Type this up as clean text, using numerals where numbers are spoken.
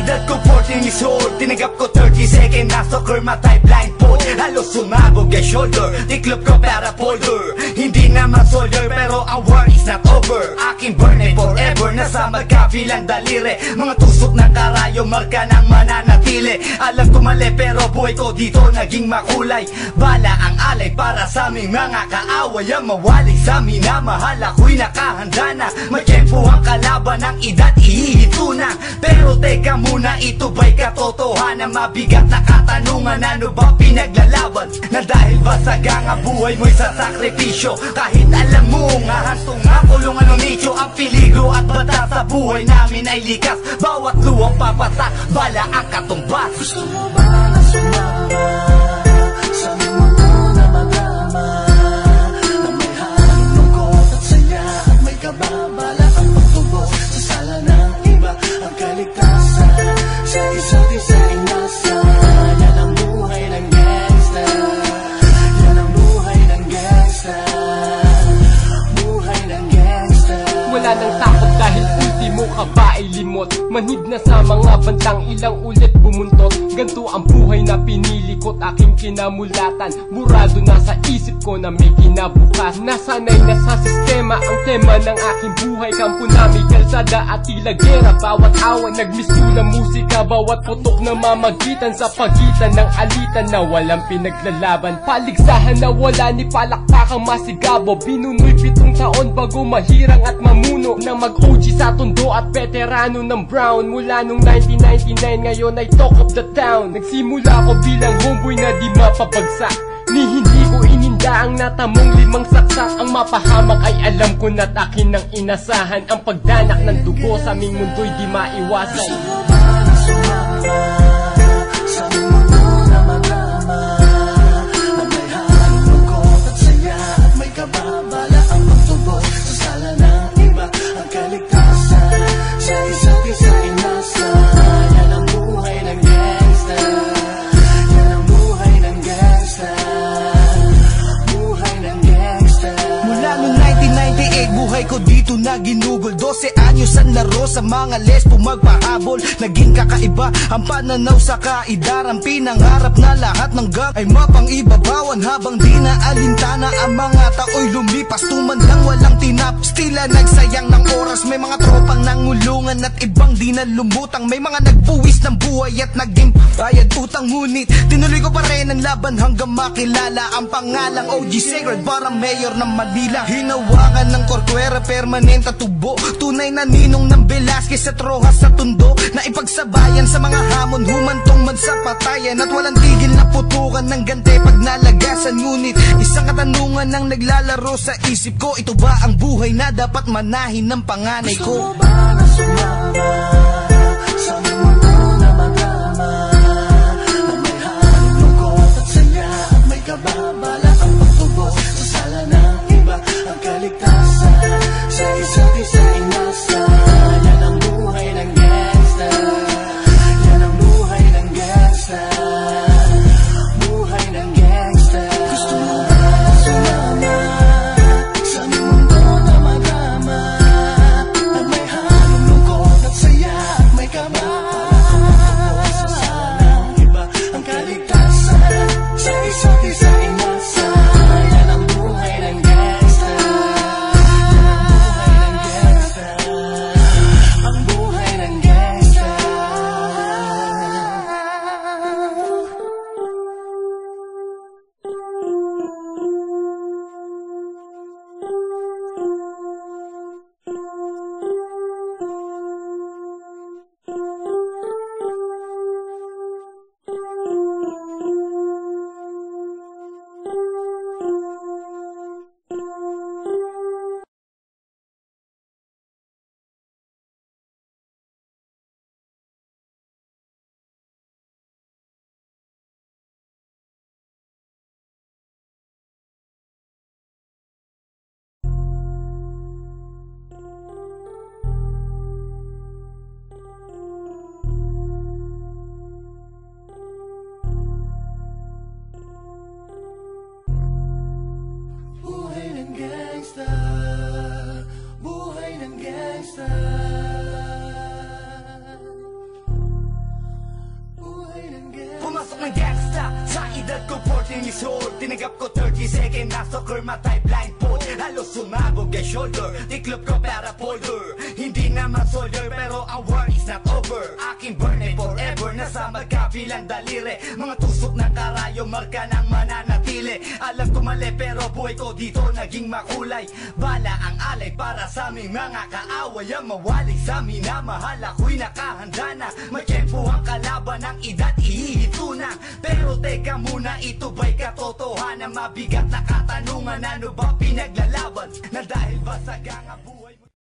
Edad ko 14 years old, tinagap ko 30 second na soccer, matay blindfold. Halos sumabog ay shoulder, tiklop ko para folder. Hindi naman soldier pero ang war is not over. Aking burn ay forever, nasa magkabilang daliri. Mga tusok ng karayo, marka ng mananatili. Alam ko mali pero buhay ko dito naging makulay. Bala ang alay para sa aming mga kaaway. Ang mawalay sa minamahal, ako'y nakahanda na. May tempo ang kalaban ng edad, ihihito na. Pero teka muna, ito ba'y katotohanan? Mabigat na katanungan, ano ba pinaglalaban? Na dahil basag ang buhay mo'y sa sakripisyo. Kahit alam mo nga hantong nga kulungan ng nicho. Ang peligro at bata sa buhay namin ay likas. Bawat luwang papatak, bala ang katumbas. Gusto mo ba na sumama sa mundo na madama, na may halong lungkot at saya at may kababala ang pagtubos sa sala ng iba? Ang kaligtasan sa isa't isa ay nasa. Yan ang buhay ng gangsta. Yan ang buhay ng gangsta. Buhay ng gangsta. Wala nang takot dahil ultimo ka ba ay limot. Manhid na sa mga bantang, ilang ulit bumuntot. Ganto ang buhay na pinili ko't aking kinamulatan. Burado na sa isip ko na may kinabukas. Nasanay na sa sistema ang tema ng aking buhay. Kampo namin, kalsada at tila gera. Bawat awan, nagmisto na musika. Bawat putok na mamagitan sa pagitan ng alitan na walang pinaglalaban. Paligsahan na wala ni palakpakang masigabo. Binunoy 7 taon bago mahirang at mamuno. Na mag-OG sa tondo at veterano ng Brown. Mula nung 1999 ngayon ay talk of the town. Nagsimula ko bilang homeboy na di mapapagsak. Ni hindi ko ininda ang natamong 5 saksak. Ang mapahamak ay alam ko na't akin ng inasahan. Ang pagdanak ng dugo sa aming mundo'y di maiwasan. Gusto mo ba na sumama sa mundo na madama, na may halong lungkot at saya at may kababala ang pagtubos sa sala ng iba? Ang kaligtasan sa isa't isa ay nasa. Yan ang buhay ng gangsta. Yan ang buhay ng gangsta. Buhay ng gangsta. Mula noong 1998, buhay ko dito na ginugol. 12 anyos ang laro sa mga lesbo magpahabol. Naging kakaiba ang pananaw sa kaidaran. Pinangarap na lahat ng gang ay mapangibabawan. Habang di na alintana ang mga tao'y lumipas. Tumandang walang tinapos, tila nagsayang ng oras. May mga tropang nangulungan at ibang di na lumutang. May mga nagbuwis ng buhay at naging bayad utang. Ngunit tinuloy ko pa rin ang laban hanggang makilala ang pangalang OG Sacred, parang mayor ng Manila. Hinawakan ng Corcuera, permanent at tubo. Tunay na ninong ng Velasquez at Rojas sa tundo. Na ipagsabayan sa mga hamon, humantong man sa patayan. At walang tigil na putukan ng gante pag nalagasan. Ngunit isang katanungan ang naglalaro sa isip ko. Ito ba ang buhay na dapat manahin ng panganay ko? Gusto mo ba na sumama sa mundo na madama, na may halong lungkot at saya at may kababala ang pagtubos sa sala ng iba? Ang kaligtasan sa isa't isa ay nasa. Yan ang buhay ng gangsta. Yan ang buhay ng gangsta. Buhay ng gangsta. Gusto mo ba na sumama sa mundo na madama, na may halong lungkot at saya at may kababala sa sala ng iba? Ang kaligtasan sa isa't isa ay nasa. Yan ang buhay ng gangsta. Ang buhay ng gangsta. Ang buhay ng gangsta. is hold, tinanggap ko 30 second na soccer, matay blindfold. Halos sumabog kay shoulder, tiklop ko para folder. Hindi naman soldier pero ang war is not over. Aking burn ay forever, nasa magkabilang daliri. Mga tusok ng karayo, marka ng mananatili. Alam ko mali pero buhay ko dito naging makulay. Bala ang alay para sa aming mga kaaway. Ang mawalay sa minamahal, ako'y nakahanda na. May tempo ang kalaban ng edad, ihihito na. Pero teka muna, ito ba'y katotohanan? Mabigat na katanungan, ano ba pinaglalaban? Na dahil ba sa ganga buhay mo?